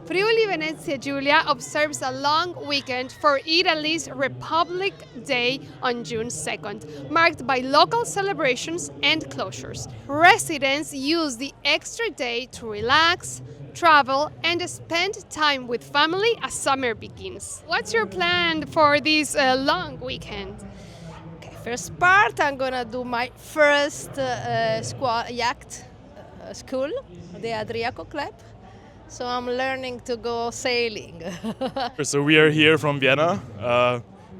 Friuli Venezia Giulia observes a long weekend for Italy's Republic Day on June 2nd, marked by local celebrations and closures. Residents use the extra day to relax, travel, and spend time with family as summer begins. What's your plan for this long weekend? First part, I'm gonna do my first yacht school, the Adriaco Club. So I'm learning to go sailing. So we are here from Vienna,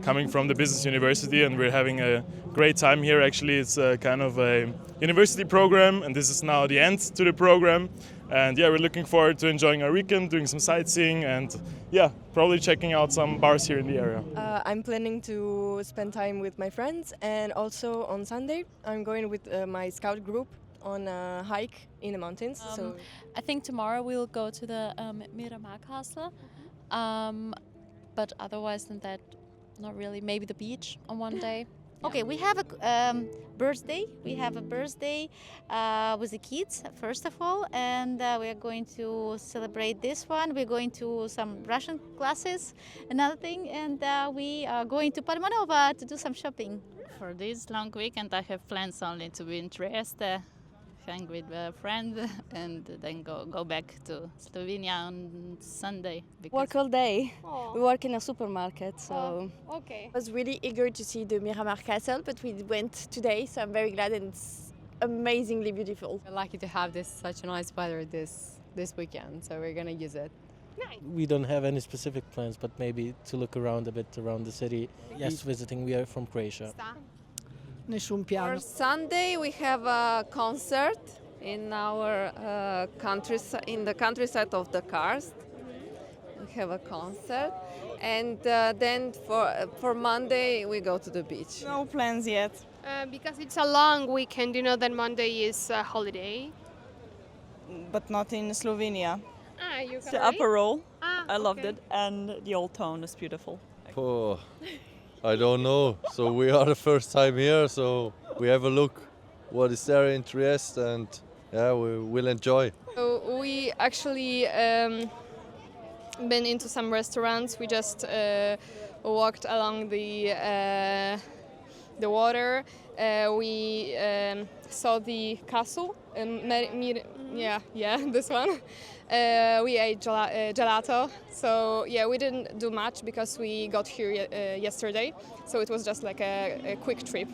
coming from the business university, and we're having a great time here. Actually, it's a kind of a university program, and this is now the end to the program. And yeah, we're looking forward to enjoying our weekend, doing some sightseeing, and yeah, probably checking out some bars here in the area. I'm planning to spend time with my friends, and also on Sunday I'm going with my scout group on a hike in the mountains. I think tomorrow we'll go to the Miramar Castle, but otherwise than that, not really. Maybe the beach on one day. Okay, we have a birthday. We have a birthday with the kids, first of all, and we are going to celebrate this one. We're going to some Russian classes, another thing, and we are going to Palmanova to do some shopping. For this long weekend, I have plans only to be in Trieste, hang with a friend, and then go back to Slovenia on Sunday. Work all day. Oh. We work in a supermarket, so... Okay. I was really eager to see the Miramar Castle, but we went today, so I'm very glad, and it's amazingly beautiful. We're lucky to have such a nice weather this weekend, so we're gonna use it. Nice. We don't have any specific plans, but maybe to look around a bit around the city. Yes, visiting. We are from Croatia. Nessun piano. For Sunday we have a concert in our in the countryside of the Karst. We have a concert, and then for Monday we go to the beach. No plans yet. Because it's a long weekend, you know that Monday is a holiday. But not in Slovenia. You The upper roll, I loved okay. it, and the old town is beautiful. Oh, I don't know. So we are the first time here, so we have a look what is there in Trieste, and yeah, we will enjoy. So we actually been into some restaurants. We just walked along the water. We saw the castle. This one. We ate gelato. So yeah, we didn't do much because we got here yesterday. So it was just like a quick trip.